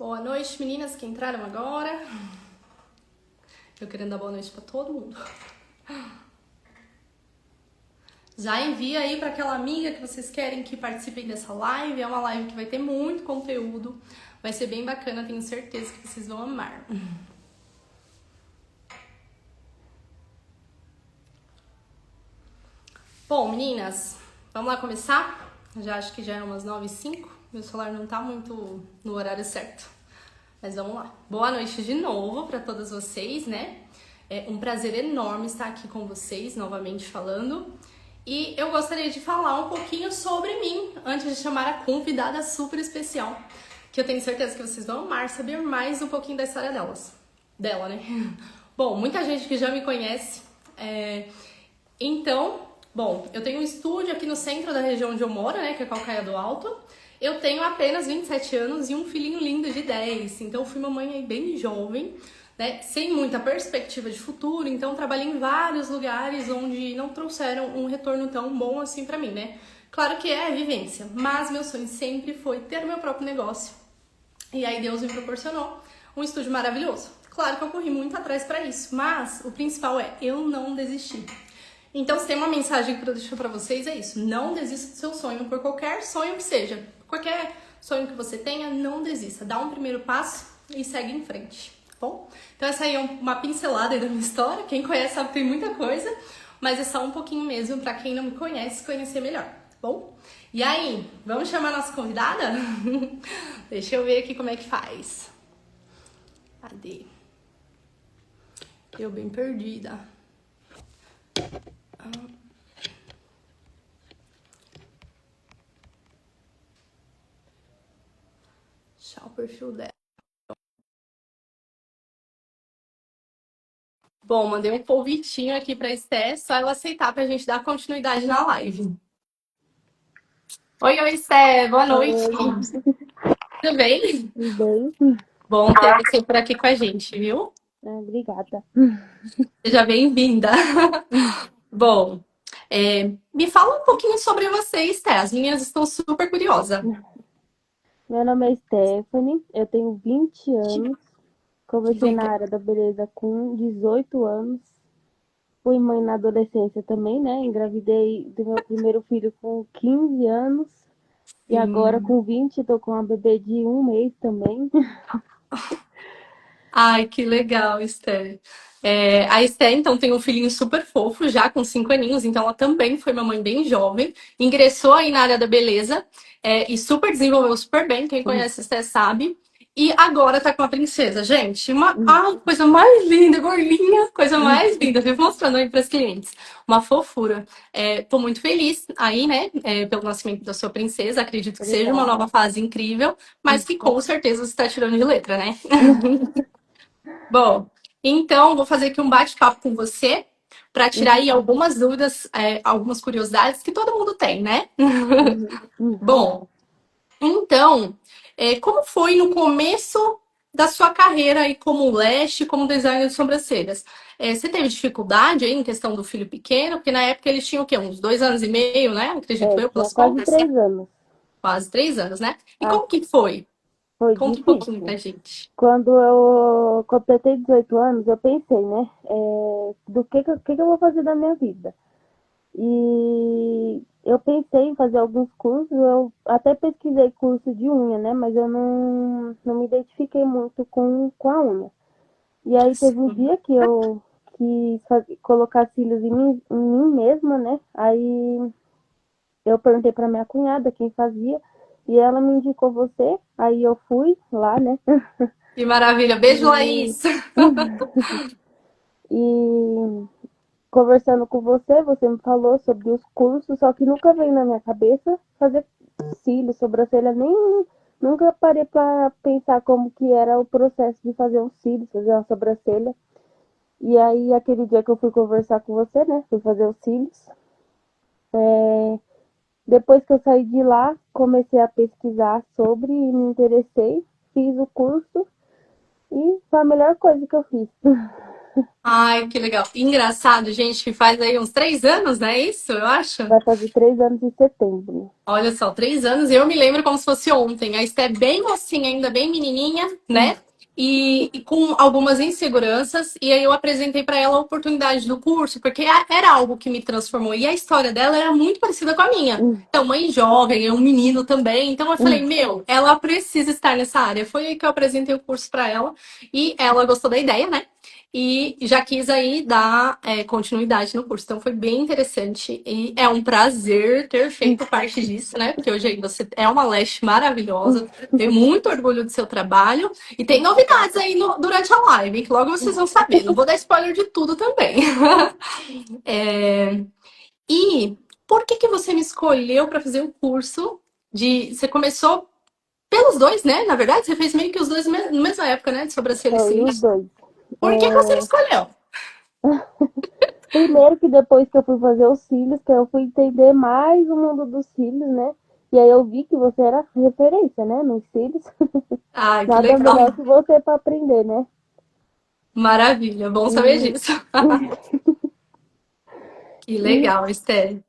Boa noite, meninas que entraram agora. Eu querendo dar boa noite pra todo mundo. Já envia aí pra aquela amiga que vocês querem que participem dessa live. É uma live que vai ter muito conteúdo. Vai ser bem bacana, tenho certeza que vocês vão amar. Bom, meninas, vamos lá começar? Já acho que já é umas 9h05. Meu celular não tá muito no horário certo. Mas vamos lá. Boa noite de novo para todas vocês, né? É um prazer enorme estar aqui com vocês, novamente falando. E eu gostaria de falar um pouquinho sobre mim, antes de chamar a convidada super especial, que eu tenho certeza que vocês vão amar saber mais um pouquinho da história dela, né? Bom, muita gente que já me conhece. Bom, eu tenho um estúdio aqui no centro da região onde eu moro, né, que é Calcaia do Alto. Eu tenho apenas 27 anos e um filhinho lindo de 10. Então, eu fui mamãe aí bem jovem, né, sem muita perspectiva de futuro. Então, trabalhei em vários lugares onde não trouxeram um retorno tão bom assim pra mim, né. Claro que é a vivência, mas meu sonho sempre foi ter meu próprio negócio. E aí Deus me proporcionou um estúdio maravilhoso. Claro que eu corri muito atrás pra isso, mas o principal é eu não desisti. Então, se tem uma mensagem que eu deixo pra vocês, é isso. Não desista do seu sonho, por qualquer sonho que seja. Qualquer sonho que você tenha, não desista. Dá um primeiro passo e segue em frente, tá bom? Então, essa aí é uma pincelada aí da minha história. Quem conhece sabe que tem muita coisa, mas é só um pouquinho mesmo pra quem não me conhece conhecer melhor, tá bom? E aí, vamos chamar a nossa convidada? Deixa eu ver aqui como é que faz. Cadê? Eu bem perdida. Deixar o perfil dela. Bom, mandei um convitinho aqui pra Esté, só ela aceitar pra gente dar continuidade na live. Oi, Esté, boa noite. Oi, Tudo bem? tudo bem? Bom ter você por aqui com a gente, viu? Obrigada. Seja bem-vinda. Bom, me fala um pouquinho sobre você, Esté. As minhas estão super curiosas. Meu nome é Stephanie, eu tenho 20 anos, Que comecei na legal. área da beleza com 18 anos, fui mãe na adolescência também, né? Engravidei do meu primeiro filho com 15 anos e agora Sim. com 20 tô com uma bebê de um mês também. Ai, que legal, Esté. A Esté, então, tem um filhinho super fofo, já com 5 aninhos, então ela também foi uma mãe bem jovem, ingressou aí na área da beleza, e super desenvolveu super bem, quem conhece a Esté sabe, e agora tá com a princesa. Gente, coisa mais linda, gordinha, coisa mais linda, vivo mostrando aí para os clientes. Uma fofura. Tô muito feliz aí, né, pelo nascimento da sua princesa, acredito que seja uma Obrigada. nova fase incrível, mas que com certeza você está tirando de letra, né? Bom, então vou fazer aqui um bate-papo com você para tirar aí algumas dúvidas, algumas curiosidades que todo mundo tem, né? Bom, então, como foi no começo da sua carreira aí como leste, como designer de sobrancelhas? Você teve dificuldade aí em questão do filho pequeno? Porque na época eles tinham o quê? Uns 2 anos e meio, né? Acredito eu, Tinha pelas quase contas. 3 anos. Quase 3 anos, né? E Ah, como que foi? foi Conta um pouquinho pra difícil. gente. Quando eu completei 18 anos, eu pensei, né? Do que eu vou fazer da minha vida? E eu pensei em fazer alguns cursos, eu até pesquisei curso de unha, né? Mas eu não me identifiquei muito com a unha. E aí teve um dia que eu quis colocar cílios em mim mesma, né? Aí eu perguntei pra minha cunhada quem fazia, e ela me indicou você, aí eu fui lá, né? Que maravilha. Beijo, E, Laís. e conversando com você, você me falou sobre os cursos, só que nunca veio na minha cabeça fazer cílios, sobrancelha, nem nunca parei para pensar como que era o processo de fazer um cílio, fazer uma sobrancelha. E aí, aquele dia que eu fui conversar com você, né, fui fazer os cílios. Depois que eu saí de lá, comecei a pesquisar sobre e me interessei, fiz o curso e foi a melhor coisa que eu fiz. Ai, que legal. Engraçado, gente, que faz aí uns 3 anos, não é isso? Eu acho. Vai fazer 3 anos em setembro. Olha só, 3 anos, eu me lembro como se fosse ontem. A Esté é bem mocinha ainda, bem menininha, né? E com algumas inseguranças. E aí eu apresentei para ela a oportunidade do curso, porque era algo que me transformou. E a história dela era muito parecida com a minha. Hum, Então, mãe jovem, é um menino também. Então eu falei, hum. meu, ela precisa estar nessa área. Foi aí que eu apresentei o curso para ela. E ela gostou da ideia, né? E já quis aí dar continuidade no curso. Então foi bem interessante e é um prazer ter feito parte disso, né? Porque hoje aí você é uma leste maravilhosa, tenho muito orgulho do seu trabalho e tem novidades aí durante a live, que logo vocês vão saber. Não vou dar spoiler de tudo também. E por que que você me escolheu para fazer o curso de... Você começou pelos dois, né? Na verdade, você fez meio que os dois na mesma época, né? De sobrancelha e Foi os cílios. dois. Por que que você me escolheu? Primeiro que depois que eu fui fazer os cílios, que eu fui entender mais o mundo dos cílios, né? E aí eu vi que você era referência, né, nos cílios. Ai, que Nada melhor legal. que você para aprender, né? Maravilha, bom saber E, disso. Que e legal, Esther.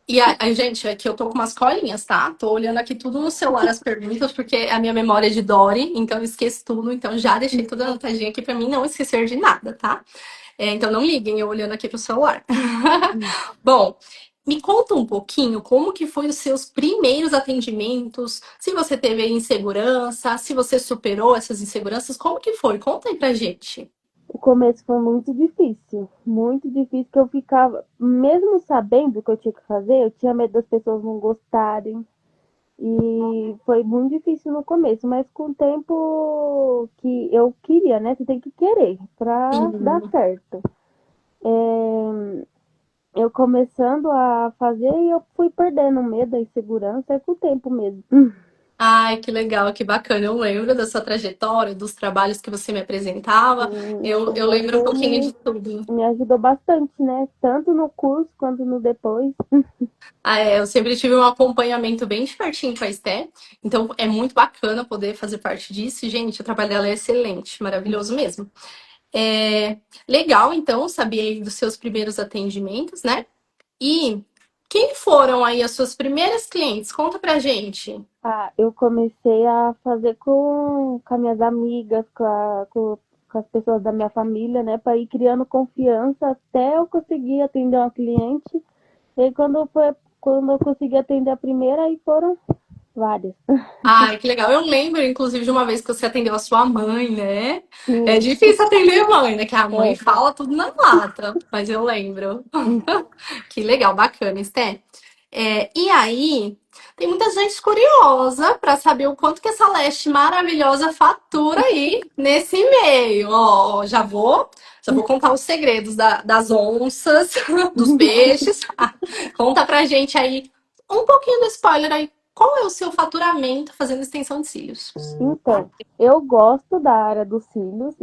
E aí, gente, aqui eu tô com umas colinhas, tá? Tô olhando aqui tudo no celular as perguntas, porque a minha memória é de Dory, então eu esqueço tudo. Então já deixei tudo anotadinho aqui pra mim não esquecer de nada, tá? Então não liguem eu olhando aqui pro celular. Bom, me conta um pouquinho como que foi os seus primeiros atendimentos, se você teve insegurança, se você superou essas inseguranças, como que foi? Conta aí pra gente. o começo foi muito difícil que eu ficava, mesmo sabendo o que eu tinha que fazer, eu tinha medo das pessoas não gostarem. E foi muito difícil no começo, mas com o tempo que eu queria, né? Você tem que querer pra dar Sim. certo. Eu começando a fazer e eu fui perdendo o medo, a insegurança, é com o tempo mesmo. Ai, que legal, que bacana. Eu lembro da sua trajetória, dos trabalhos que você me apresentava. Eu lembro um Você pouquinho de tudo. me ajudou bastante, né? Tanto no curso quanto no depois. Eu sempre tive um acompanhamento bem de pertinho com a Esté, então é muito bacana poder fazer parte disso. E, gente, o trabalho dela é excelente, maravilhoso mesmo. É legal, então, saber aí dos seus primeiros atendimentos, né? E quem foram aí as suas primeiras clientes? Conta pra gente. Ah, eu comecei a fazer com as minhas amigas, com as pessoas da minha família, né? Para ir criando confiança até eu conseguir atender uma cliente. E aí, quando eu consegui atender a primeira, aí foram várias. Ai, que legal. Eu lembro, inclusive, de uma vez que você atendeu a sua mãe, né? É Sim, difícil atender a mãe, né? Que a mãe é. fala tudo na lata, mas eu lembro. Que legal, bacana, Esté. E aí, tem muita gente curiosa para saber o quanto que essa leste maravilhosa fatura aí nesse meio. Ó, já vou contar os segredos das onças, dos peixes. Conta pra gente aí um pouquinho do spoiler aí. Qual é o seu faturamento fazendo extensão de cílios? Então, eu gosto da área dos cílios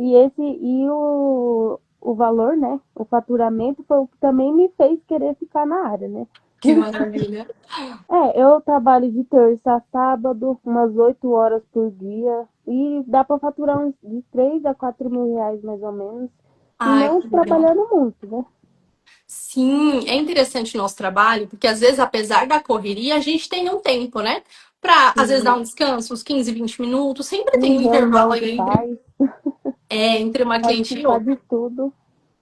o valor, né? O faturamento foi o que também me fez querer ficar na área, né? Que maravilha. Eu trabalho de terça a sábado, umas 8 horas por dia, e dá para faturar uns de 3 a 4 mil reais mais ou menos, e Ai, não que legal. trabalhando muito, né? Sim, é interessante o nosso trabalho, porque às vezes, apesar da correria, a gente tem um tempo, né? Pra, às vezes, dar Sim, um descanso, uns 15, 20 minutos. Sempre tem em um intervalo reunião de aí pais, entre uma cliente e participar outra. de tudo.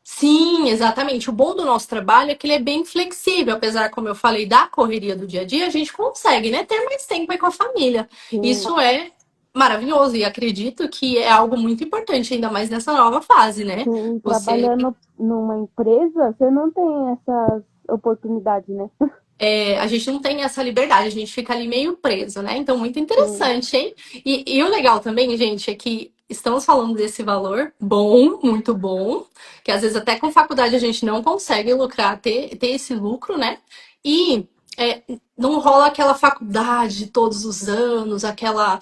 Sim, exatamente. O bom do nosso trabalho é que ele é bem flexível, apesar, como eu falei, da correria do dia a dia, a gente consegue, né, ter mais tempo aí com a família. Sim, Isso é maravilhoso e acredito que é algo muito importante, ainda mais nessa nova fase, né? sim, Você trabalhando numa empresa, você não tem essas oportunidades, né? a gente não tem essa liberdade, a gente fica ali meio preso, né? Então, muito Sim, interessante, hein? E o legal também, gente, é que estamos falando desse valor bom, muito bom, que às vezes até com faculdade a gente não consegue lucrar, ter esse lucro, né? E é, não rola aquela faculdade de todos os anos, aquela.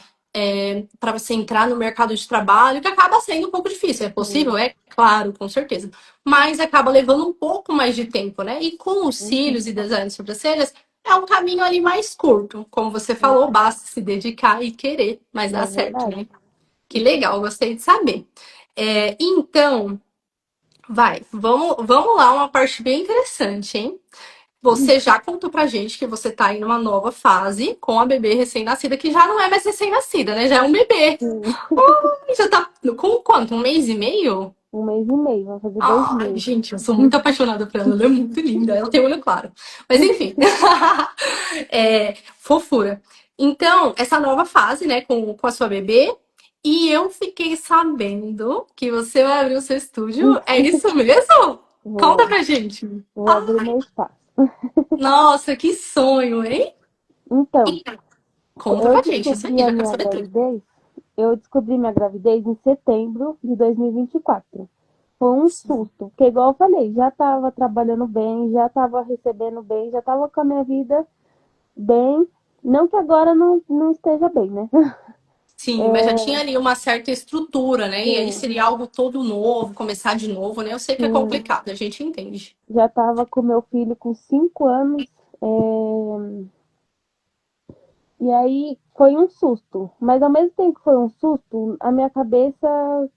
Para você entrar no mercado de trabalho, que acaba sendo um pouco difícil. É sim. possível? É claro, com certeza, mas acaba levando um pouco mais de tempo, né? E com os Uhum, cílios e design de sobrancelhas, é um caminho ali mais curto. Como você falou, basta se dedicar e querer, mas dá é certo, verdade. né? Que legal, gostei de saber. Então, vamos lá, uma parte bem interessante, hein? Você já contou pra gente que você tá em uma nova fase com a bebê recém-nascida, que já não é mais recém-nascida, né? Já é um bebê. Sim, Já tá com quanto? Um mês e meio? 1 mês e meio, vai fazer dois Ai, meses. gente, eu sou muito apaixonada por ela. Ela é muito linda. Ela tem olho claro. Mas enfim. Fofura. Então, essa nova fase, né, com a sua bebê. E eu fiquei sabendo que você vai abrir o seu estúdio. É isso mesmo? Conta Vou, pra gente. vou abrir Ai, meu espaço. nossa, que sonho, hein? Então, Conta eu pra gente isso descobri aí, a já quero minha saber tudo. gravidez, eu descobri minha gravidez em setembro de 2024. Foi um susto, porque igual eu falei, já estava trabalhando bem, já estava recebendo bem, já estava com a minha vida bem. Não que agora não esteja bem, né? Sim, mas já tinha ali uma certa estrutura, né? E aí Sim, seria algo todo novo, começar de novo, né? Eu sei que é sim. complicado, a gente entende. Já estava com meu filho com 5 anos. E aí foi um susto. Mas ao mesmo tempo que foi um susto, a minha cabeça,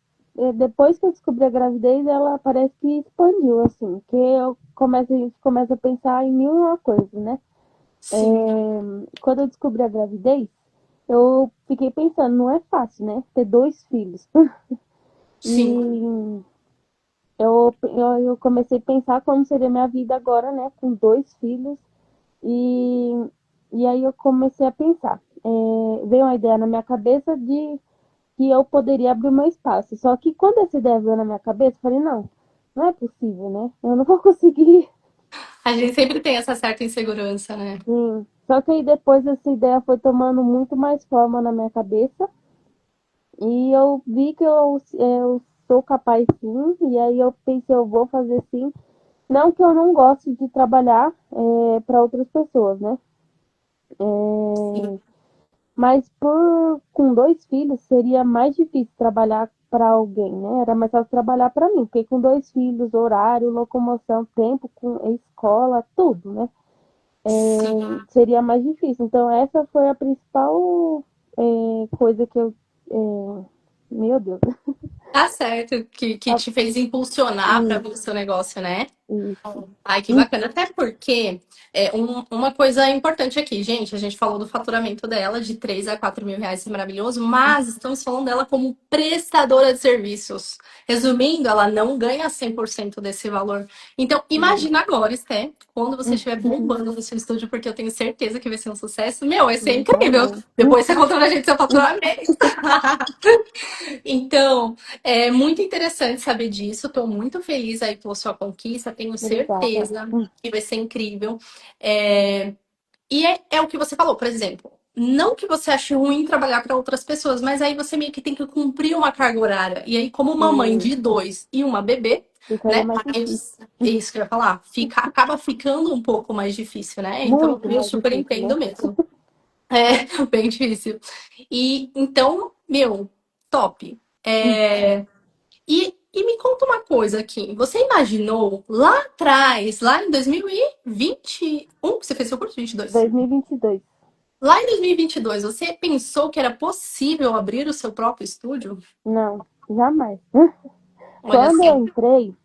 depois que eu descobri a gravidez, ela parece que expandiu, assim. Que a gente começa a pensar em mil e uma coisa, né? Sim, Quando eu descobri a gravidez, eu fiquei pensando, não é fácil, né? Ter 2 filhos. sim. E eu comecei a pensar como seria minha vida agora, né? Com 2 filhos. E, e aí eu comecei a pensar. Veio uma ideia na minha cabeça de que eu poderia abrir meu espaço. Só que quando essa ideia veio na minha cabeça, eu falei, não, não é possível, né? Eu não vou conseguir. A gente sempre tem essa certa insegurança, né? Sim. Só que aí depois essa ideia foi tomando muito mais forma na minha cabeça. E eu vi que eu sou capaz sim. E aí eu pensei, eu vou fazer sim. Não que eu não goste de trabalhar para outras pessoas, né? Sim. Mas com 2 filhos seria mais difícil trabalhar para alguém, né? Era mais fácil trabalhar para mim, porque com 2 filhos, horário, locomoção, tempo, com escola, tudo, né? Sim. Seria mais difícil. Então essa foi a principal coisa que eu, meu Deus, Tá certo, que te fez impulsionar para abrir o isso, seu negócio, né? isso. Ai, que Hum, bacana. Até porque uma coisa importante aqui, gente, a gente falou do faturamento dela de 3 a 4 mil reais, isso é maravilhoso, mas estamos falando dela como prestadora de serviços. Resumindo, ela não ganha 100% desse valor. Então, imagina agora, Esté, quando você estiver bombando no seu estúdio, porque eu tenho certeza que vai ser um sucesso. Meu, vai ser incrível. Amém. Depois você conta pra gente seu faturamento. Então, é muito interessante saber disso. Estou muito feliz aí pela sua conquista. Tenho Obrigada. certeza que vai ser incrível. E é o que você falou, por exemplo. Não que você ache ruim trabalhar para outras pessoas, mas aí você meio que tem que cumprir uma carga horária. E aí, como uma mãe Sim, de dois e uma bebê, ficaria né? mais É difícil. isso que eu ia falar. Acaba ficando um pouco mais difícil, né? Então, Muito eu mais super difícil, entendo né? mesmo. É bem difícil. E então, meu, top. E me conta uma coisa aqui. Você imaginou lá atrás, lá em 2021, que você fez seu curso 22? 2022. Lá em 2022, você pensou que era possível abrir o seu próprio estúdio? Não, jamais. Olha Quando só. eu entrei,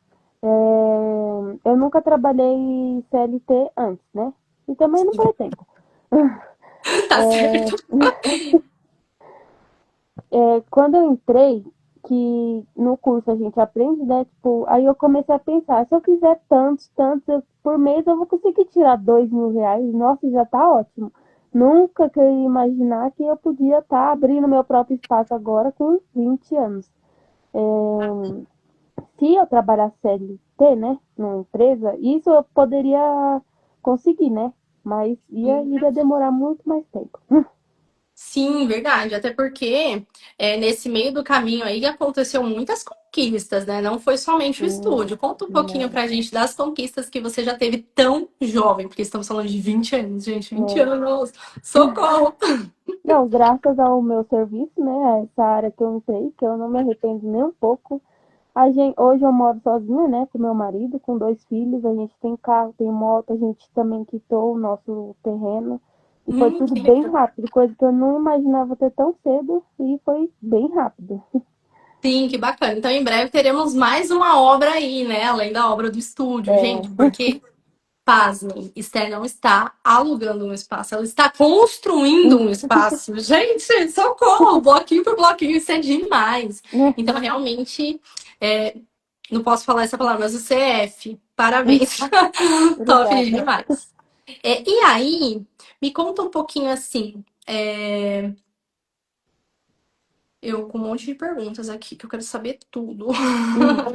eu nunca trabalhei CLT antes, né? E também não pretendo. Tá certo. Quando eu entrei, que no curso a gente aprende, né? Tipo, aí eu comecei a pensar, se eu fizer tantos, por mês eu vou conseguir tirar 2 mil reais. Nossa, já tá ótimo. Nunca que eu ia imaginar que eu podia estar abrindo meu próprio espaço agora com 20 anos. Se eu trabalhasse CLT, né, numa empresa, isso eu poderia conseguir, né? Mas iria demorar muito mais tempo. Sim, verdade. Até porque nesse meio do caminho aí aconteceu muitas conquistas, né? Não foi somente o estúdio. Conta um pouquinho Não, pra gente das conquistas que você já teve tão jovem, porque estamos falando de 20 anos, gente. 20 é, anos! Socorro! não, graças ao meu serviço, né, essa área que eu entrei, que eu não me arrependo nem um pouco. Hoje eu moro sozinha, né, com meu marido, com 2 filhos, a gente tem carro, tem moto, a gente também quitou o nosso terreno. E foi tudo Que bem legal. rápido, coisa que eu não imaginava ter tão cedo e foi bem rápido. Sim, que bacana. Então, em breve teremos mais uma obra aí, né? Além da obra do estúdio, gente, É, porque, pasmem, Esther não está alugando um espaço, ela está construindo um espaço. Gente, socorro! Bloquinho por bloquinho, isso é demais. né? Então, realmente, é, não posso falar essa palavra, mas o CF, parabéns. Top Obrigada. demais. E aí, me conta um pouquinho assim. Eu com um monte de perguntas aqui que eu quero saber tudo. Hum.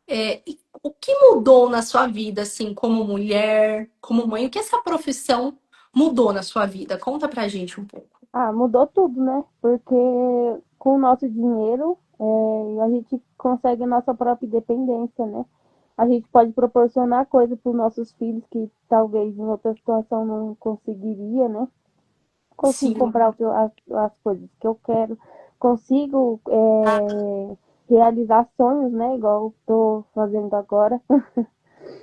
E o que mudou na sua vida, assim, como mulher, como mãe? O que essa profissão mudou na sua vida? Conta pra gente um pouco. Ah, mudou tudo, né? Porque com o nosso dinheiro, a gente consegue a nossa própria independência, né? A gente pode proporcionar coisas para os nossos filhos que talvez em outra situação não conseguiria, né? Consigo Sim, comprar as coisas que eu quero, consigo realizar sonhos, né? Igual estou fazendo agora.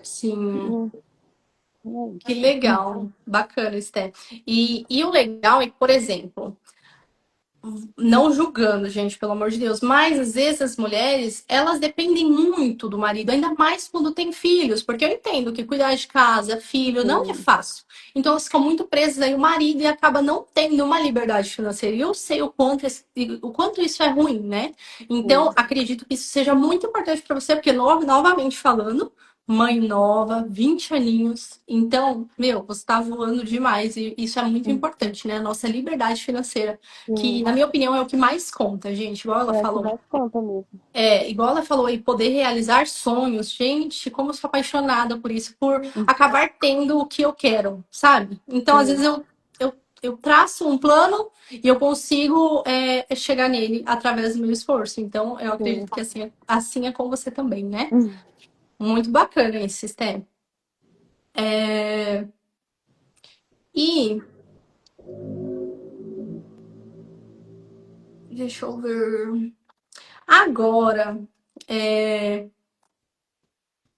sim. É Que isso. legal. Bacana, Esther. E o legal é que, por exemplo, não julgando, gente, pelo amor de Deus, mas às vezes as mulheres, elas dependem muito do marido, ainda mais quando tem filhos, porque eu entendo que cuidar de casa, filho, não é Sim, fácil. Então elas ficam muito presas aí ao marido e acaba não tendo uma liberdade financeira. E eu sei o quanto isso é ruim, né? Então, sim, acredito que isso seja muito importante para você, porque novamente falando, mãe nova, 20 aninhos. Então, meu, você tá voando demais e isso é muito importante, né? A nossa liberdade financeira que, sim. na minha opinião, é o que mais conta, gente. Igual ela É o que falou. mais conta mesmo. Igual ela falou, e poder realizar sonhos. Gente, como eu sou apaixonada por isso, por acabar tendo o que eu quero, sabe? Então, às vezes, Sim, eu traço um plano e eu consigo chegar nele através do meu esforço. Então, eu sim. acredito que assim é com você também, né? Muito bacana esse sistema. E deixa eu ver. Agora, é,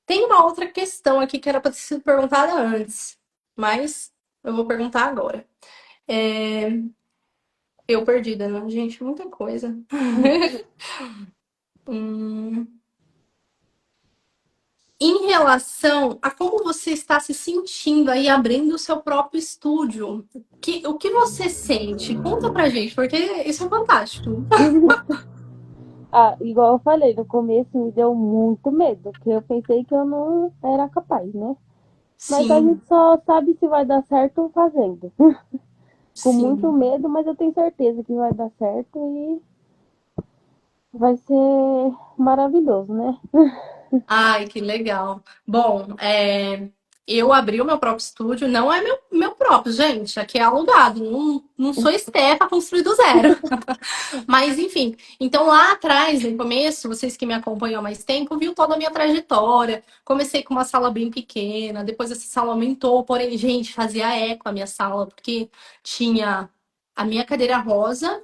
tem uma outra questão aqui que era para ter sido perguntada antes, mas eu vou perguntar agora. É, eu perdida, né? Gente, muita coisa. Hum, Em relação a como você está se sentindo aí abrindo o seu próprio estúdio, o que você sente? Conta pra gente, porque isso é fantástico. Ah, igual eu falei, no começo me deu muito medo, porque eu pensei que eu não era capaz, né? Mas a Sim, gente só sabe se vai dar certo fazendo. Com muito sim. medo, mas eu tenho certeza que vai dar certo e vai ser maravilhoso, né? Ai, que legal. Bom, eu abri o meu próprio estúdio, não é meu próprio, gente, aqui é alugado, não sou Esther para construir do zero. Mas, enfim, então lá atrás, no começo, vocês que me acompanham há mais tempo, viu toda a minha trajetória. Comecei com uma sala bem pequena, depois essa sala aumentou, porém, gente, fazia eco a minha sala, porque tinha a minha cadeira rosa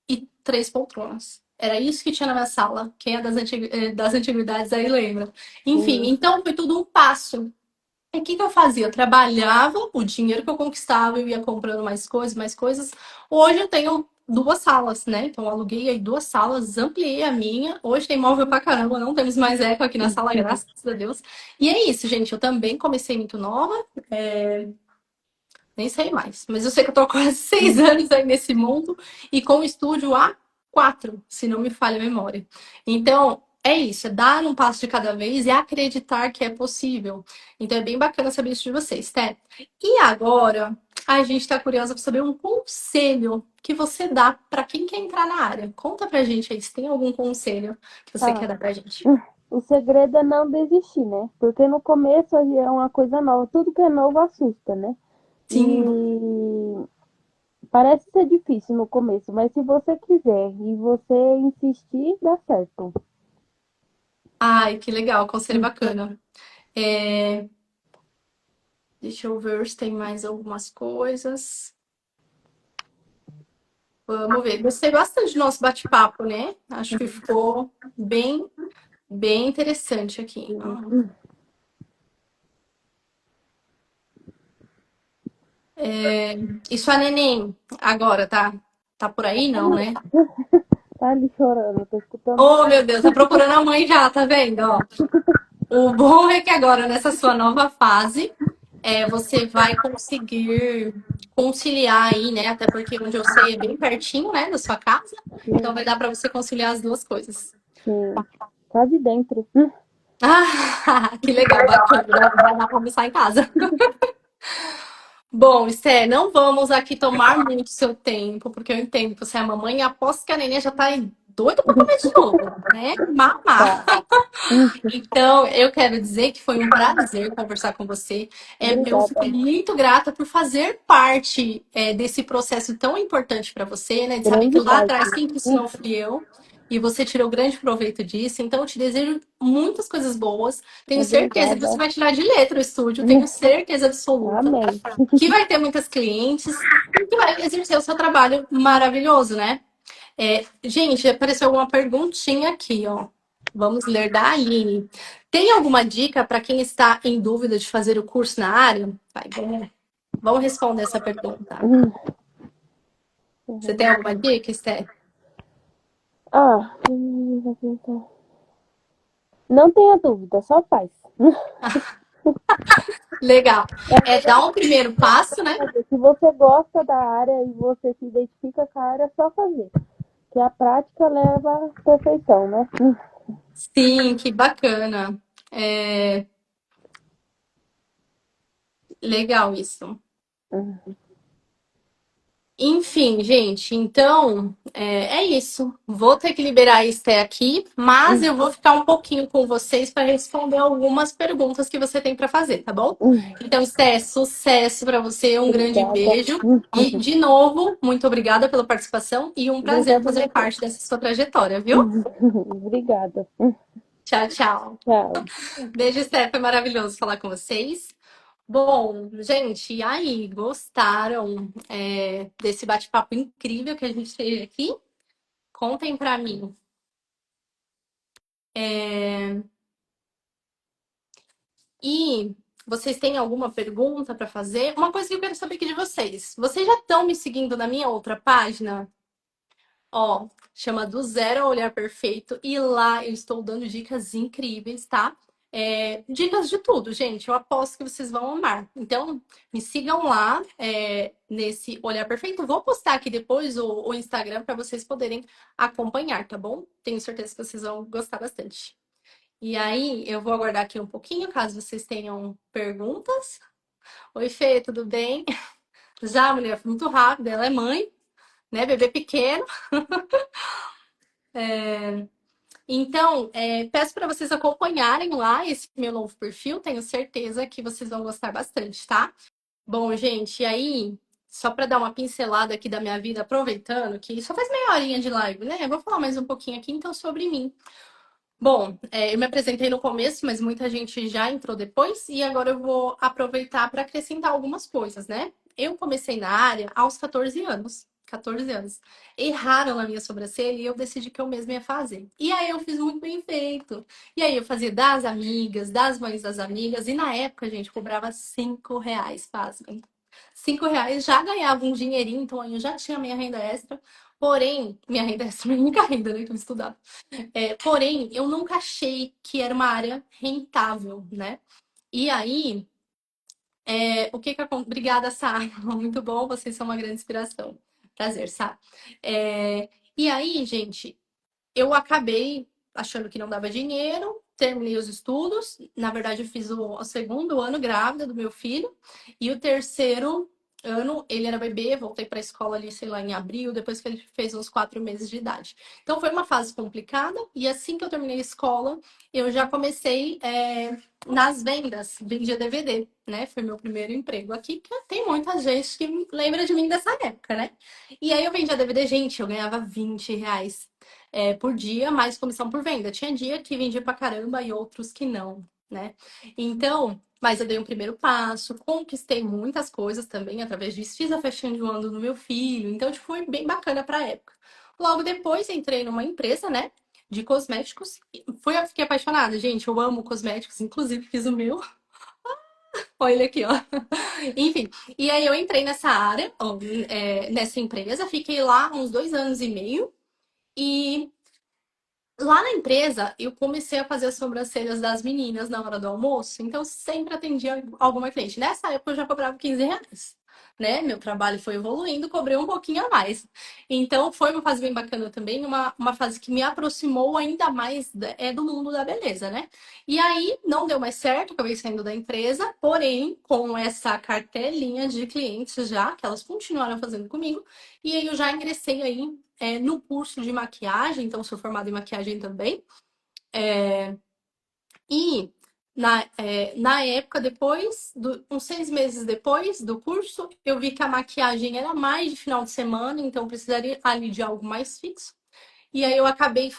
e 3 poltronas. Era isso que tinha na minha sala. Quem é das antiguidades aí lembra. Enfim, Sim, então foi tudo um passo. E o que que eu fazia? Eu trabalhava, o dinheiro que eu conquistava, eu ia comprando mais coisas, mais coisas. Hoje eu tenho 2 salas, né? Então eu aluguei aí 2 salas, ampliei a minha. Hoje tem móvel pra caramba, não temos mais eco aqui na sala, graças a Deus. E é isso, gente. Eu também comecei muito nova. é, Nem sei mais, mas eu sei que eu tô há quase 6 anos aí nesse mundo e com o estúdio há 4, se não me falha a memória. Então, é isso, é dar um passo de cada vez e acreditar que é possível. Então, é bem bacana saber isso de vocês, Té. E agora, a gente tá curiosa para saber um conselho que você dá para quem quer entrar na área. Conta pra gente aí se tem algum conselho que você ah, quer dar pra gente. o segredo é não desistir, né? Porque no começo é uma coisa nova, tudo que é novo assusta, né? Sim. E parece ser difícil no começo, mas se você quiser e você insistir, dá certo. Ai, que legal, conselho bacana. É, Deixa eu ver se tem mais algumas coisas. Vamos ver. Gostei bastante do nosso bate-papo, né? Acho que ficou bem interessante aqui. Sim. E sua neném agora, tá? Tá por aí, não, né? Tá ali chorando, eu tô escutando. Oh, meu Deus, tá procurando a mãe já, tá vendo? Ó, o bom é que agora, nessa sua nova fase, você vai conseguir conciliar aí, né? Até porque onde eu sei é bem pertinho, né, da sua casa. Então vai dar pra você conciliar as duas coisas. Sim, quase dentro. Ah, que legal, bacana. Vai dar pra almoçar em casa. Bom, Esté, não vamos aqui tomar muito seu tempo, porque eu entendo que você é a mamãe e aposto que a neném já tá aí doida pra comer de novo, né? Mamar. Tá. Hum, Então, eu quero dizer que foi um prazer conversar com você. Eu fico Obrigada. muito grata por fazer parte, desse processo tão importante para você, né? De saber que Grande lá parte. atrás quem te ensinou fui eu. E você tirou grande proveito disso. Então, eu te desejo muitas coisas boas. Tenho certeza que você Obrigada. vai tirar de letra o estúdio. Tenho certeza absoluta Amém. que vai ter muitas clientes e que vai exercer o seu trabalho maravilhoso, né? Gente, apareceu uma perguntinha aqui, ó. Vamos ler da Aline. Tem alguma dica para quem está em dúvida de fazer o curso na área? Vai, vamos responder essa pergunta. Hum, Você tem alguma dica, Esther? Ah, não tenha dúvida, só faz. Legal. Dar um primeiro passo, né? Se você gosta da área e você se identifica com a área, é só fazer. Que a prática leva à perfeição, né? Sim, que bacana. É, legal isso. Hum. Enfim, gente, então é isso. Vou ter que liberar a Esté aqui, mas eu vou ficar um pouquinho com vocês para responder algumas perguntas que você tem para fazer, tá bom? Então, Esté, sucesso para você, um grande Obrigada. beijo. E, de novo, muito obrigada pela participação e um prazer Obrigada a fazer você. parte dessa sua trajetória, viu? Obrigada. Tchau, tchau. Tchau. Beijo, Esté, foi maravilhoso falar com vocês. Bom, gente, e aí, gostaram desse bate-papo incrível que a gente teve aqui? Contem pra mim. E vocês têm alguma pergunta para fazer? Uma coisa que eu quero saber aqui de vocês. Vocês já estão me seguindo na minha outra página? Ó, chama Do Zero ao Olhar Perfeito. E lá eu estou dando dicas incríveis, tá? Dicas de tudo, gente. Eu aposto que vocês vão amar. Então, me sigam lá, nesse Olhar Perfeito. Vou postar aqui depois o Instagram para vocês poderem acompanhar, tá bom? Tenho certeza que vocês vão gostar bastante. E aí, eu vou aguardar aqui um pouquinho, caso vocês tenham perguntas. Oi, Fê, tudo bem? Já, mulher, foi muito rápida. Ela é mãe, né? Bebê pequeno. Então, peço para vocês acompanharem lá esse meu novo perfil. Tenho certeza que vocês vão gostar bastante, tá? Bom, gente, e aí, só para dar uma pincelada aqui da minha vida, aproveitando que só faz meia horinha de live, né? Eu vou falar mais um pouquinho aqui, então, sobre mim. Bom, eu me apresentei no começo, mas muita gente já entrou depois, e agora eu vou aproveitar para acrescentar algumas coisas, né? Eu comecei na área aos 14 anos. 14 anos. Erraram na minha sobrancelha e eu decidi que eu mesma ia fazer. E aí eu fiz muito bem feito. E aí eu fazia das amigas, das mães das amigas, e na época, gente, cobrava R$ 5, pasmem. R$ 5 já ganhava um dinheirinho, então aí eu já tinha minha renda extra. Porém, minha renda extra, minha única renda, né, que eu estudava. Porém, eu nunca achei que era uma área rentável, né? E aí, o que que acontece? Obrigada, Sá. Muito bom, vocês são uma grande inspiração. Prazer, Sá. E aí, gente, eu acabei achando que não dava dinheiro, terminei os estudos. Na verdade, eu fiz o segundo ano grávida do meu filho e o terceiro ano ele era bebê. Voltei para a escola ali, sei lá, em abril, depois que ele fez uns 4 meses de idade. Então, foi uma fase complicada. E assim que eu terminei a escola, eu já comecei nas vendas, vendia DVD, né? Foi meu primeiro emprego aqui, que tem muita gente que lembra de mim dessa época, né? E aí eu vendia DVD, gente, eu ganhava R$ 20 por dia, mais comissão por venda. Tinha dia que vendia pra caramba e outros que não, né? Então, mas eu dei um primeiro passo, conquistei muitas coisas também através disso, fiz a festinha de um ano do meu filho, então tipo, foi bem bacana pra época. Logo depois entrei numa empresa, né? De cosméticos. Fiquei apaixonada, gente. Eu amo cosméticos, inclusive fiz o meu. Olha ele aqui, ó. Enfim, e aí eu entrei nessa área, ó, nessa empresa, fiquei lá uns 2 anos e meio. E lá na empresa, eu comecei a fazer as sobrancelhas das meninas na hora do almoço, então sempre atendia alguma cliente. Nessa época eu já cobrava R$ 15, né? Meu trabalho foi evoluindo, cobrei um pouquinho a mais. Então foi uma fase bem bacana também, uma fase que me aproximou ainda mais do mundo da beleza, né? E aí não deu mais certo, acabei saindo da empresa, porém com essa cartelinha de clientes já, que elas continuaram fazendo comigo, e aí eu já ingressei aí no curso de maquiagem, então sou formada em maquiagem também. E na época, uns 6 meses depois do curso, eu vi que a maquiagem era mais de final de semana, então precisaria ali de algo mais fixo. E aí eu acabei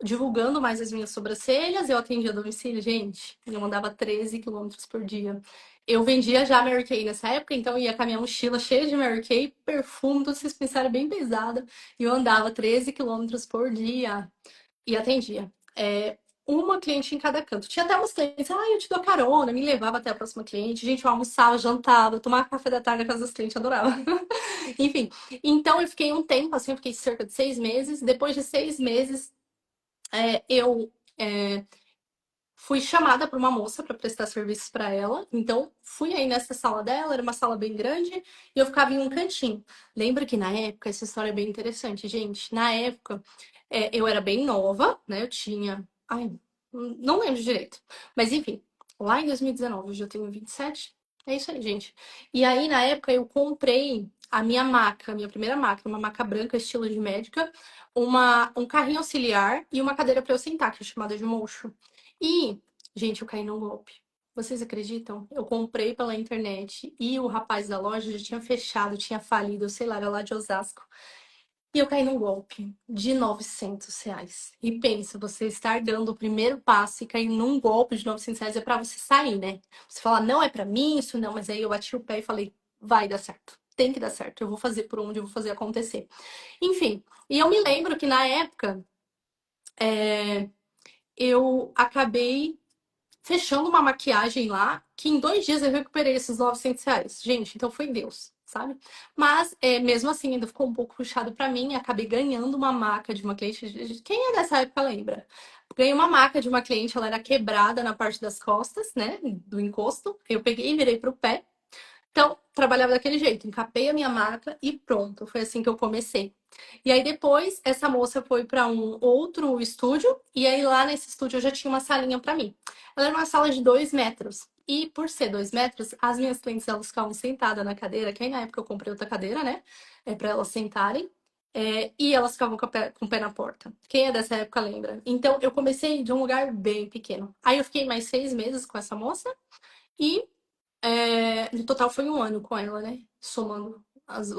divulgando mais as minhas sobrancelhas, eu atendia a domicílio, gente, eu andava 13 quilômetros por dia. Eu vendia já Mary Kay nessa época, então eu ia com a minha mochila cheia de Mary Kay, perfume, tudo vocês pensaram bem pesada, e eu andava 13 quilômetros por dia e atendia. Uma cliente em cada canto. Tinha até umas clientes, eu te dou carona, me levava até a próxima cliente. Gente, eu almoçava, jantava, tomava café da tarde na casa das clientes, adorava. Enfim, então eu fiquei um tempo, assim, eu fiquei cerca de 6 meses. Depois de 6 meses, eu fui chamada por uma moça para prestar serviços para ela. Então, fui aí nessa sala dela, era uma sala bem grande, e eu ficava em um cantinho. Lembra que na época, essa história é bem interessante, gente. Na época, eu era bem nova, né? Eu tinha. Ai, não lembro direito. Mas enfim, lá em 2019, hoje eu tenho 27. É isso aí, gente. E aí, na época, eu comprei a minha maca, a minha primeira maca, uma maca branca, estilo de médica, um carrinho auxiliar e uma cadeira para eu sentar, que é chamada de mocho. E, gente, eu caí num golpe. Vocês acreditam? Eu comprei pela internet e o rapaz da loja já tinha fechado, tinha falido, sei lá, era lá de Osasco. E eu caí num golpe de R$ 900. E pensa, você estar dando o primeiro passo e cair num golpe de R$ 900 é pra você sair, né? Você fala, não é pra mim, isso não, mas aí eu bati o pé e falei, vai dar certo. Tem que dar certo. Eu vou fazer por onde eu vou fazer acontecer. Enfim, e eu me lembro que na época eu acabei fechando uma maquiagem lá, que em 2 dias eu recuperei esses R$ 900. Gente, então foi Deus, sabe? Mas, mesmo assim, ainda ficou um pouco puxado pra mim. Acabei ganhando uma maca de uma cliente. Quem é dessa época lembra? Ganhei uma maca de uma cliente, ela era quebrada na parte das costas, né? Do encosto. Eu peguei e virei pro pé. Então, trabalhava daquele jeito, encapei a minha marca e pronto. Foi assim que eu comecei. E aí depois, essa moça foi para um outro estúdio, e aí lá nesse estúdio eu já tinha uma salinha para mim. Ela era uma sala de 2 metros. E por ser 2 metros, as minhas clientes elas ficavam sentadas na cadeira, que aí na época eu comprei outra cadeira, né? Para elas sentarem. E elas ficavam com o pé na porta. Quem é dessa época lembra? Então eu comecei de um lugar bem pequeno. Aí eu fiquei mais 6 meses com essa moça e no total foi um ano com ela, né? Somando as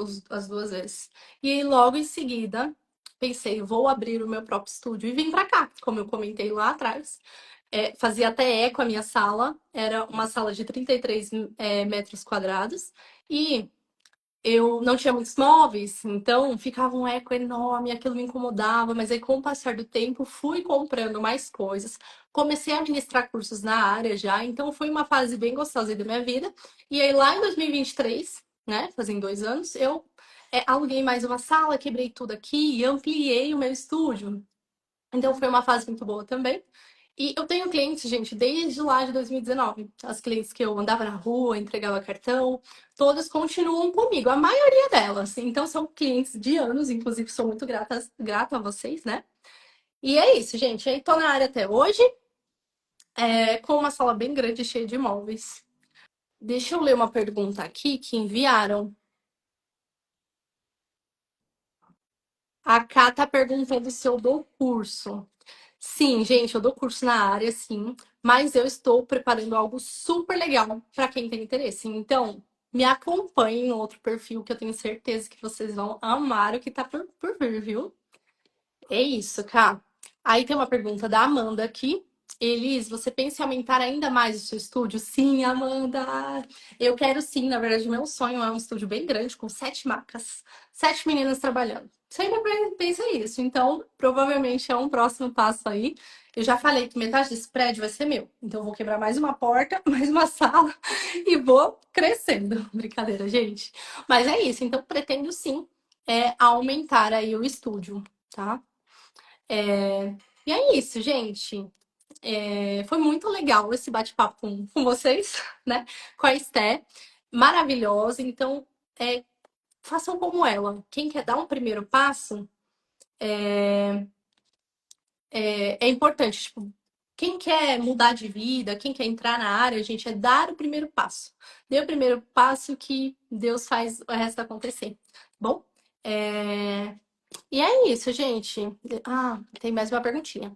2 vezes. E aí, logo em seguida, pensei, vou abrir o meu próprio estúdio e vim pra cá, como eu comentei lá atrás. Fazia até eco a minha sala, era uma sala de 33 metros quadrados. E eu não tinha muitos móveis, então ficava um eco enorme, aquilo me incomodava, mas aí com o passar do tempo fui comprando mais coisas, comecei a ministrar cursos na área já, então foi uma fase bem gostosa aí da minha vida. E aí lá em 2023, né, fazem 2 anos, eu aluguei mais uma sala, quebrei tudo aqui e ampliei o meu estúdio. Então foi uma fase muito boa também. E eu tenho clientes, gente, desde lá de 2019. As clientes que eu andava na rua, entregava cartão, todas continuam comigo, a maioria delas. Então são clientes de anos, inclusive sou muito grata a vocês, né? E é isso, gente. Aí tô na área até hoje, com uma sala bem grande, cheia de móveis. Deixa eu ler uma pergunta aqui que enviaram. A Cá tá perguntando se eu dou curso. Sim, gente, eu dou curso na área, sim, mas eu estou preparando algo super legal para quem tem interesse. Então, me acompanhem no outro perfil que eu tenho certeza que vocês vão amar o que tá por vir, viu? É isso, Cá. Aí tem uma pergunta da Amanda aqui. Elis, você pensa em aumentar ainda mais o seu estúdio? Sim, Amanda. Eu quero sim. Na verdade, meu sonho é um estúdio bem grande, com 7 macas, 7 meninas trabalhando. Sempre pensa isso. Então, provavelmente é um próximo passo aí. Eu já falei que metade desse prédio vai ser meu. Então eu vou quebrar mais uma porta, mais uma sala e vou crescendo. Brincadeira, gente. Mas é isso. Então pretendo sim aumentar aí o estúdio, tá? E é isso, gente. Foi muito legal esse bate-papo com vocês, né? Com a Esté. Maravilhosa. Então, façam como ela. Quem quer dar um primeiro passo, é importante. Tipo, quem quer mudar de vida, quem quer entrar na área, gente, é dar o primeiro passo. Dê o primeiro passo que Deus faz o resto acontecer. Bom, e é isso, gente. Ah, tem mais uma perguntinha.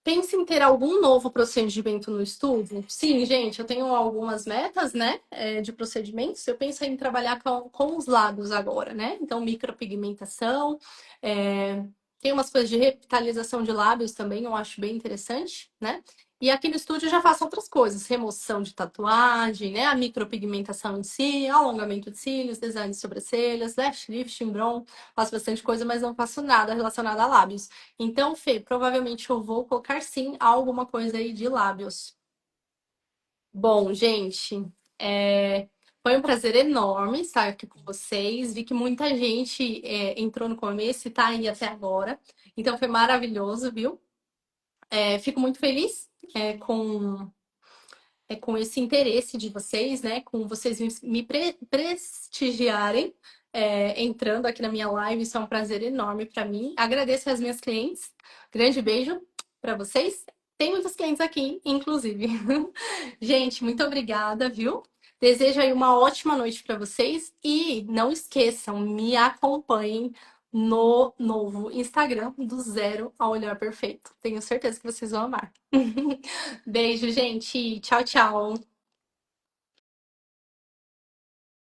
Pensa em ter algum novo procedimento no estúdio? Sim, gente, eu tenho algumas metas, né, de procedimentos. Eu penso em trabalhar com os lábios agora, né? Então, micropigmentação, tem umas coisas de revitalização de lábios também, eu acho bem interessante, né? E aqui no estúdio eu já faço outras coisas, remoção de tatuagem, né? A micropigmentação em si, alongamento de cílios, design de sobrancelhas, lash lifting, bronze, faço bastante coisa, mas não faço nada relacionado a lábios. Então, Fê, provavelmente eu vou colocar sim alguma coisa aí de lábios. Bom, gente, foi um prazer enorme estar aqui com vocês. Vi que muita gente entrou no começo e tá aí até agora. Então foi maravilhoso, viu? Fico muito feliz com esse interesse de vocês, né? Com vocês me prestigiarem entrando aqui na minha live. Isso é um prazer enorme para mim. Agradeço às minhas clientes. Grande beijo para vocês. Tem muitos clientes aqui, inclusive. Gente, muito obrigada, viu? Desejo aí uma ótima noite para vocês e não esqueçam, me acompanhem no novo Instagram do Zero ao Olhar Perfeito. Tenho certeza que vocês vão amar. Beijo, gente. Tchau, tchau.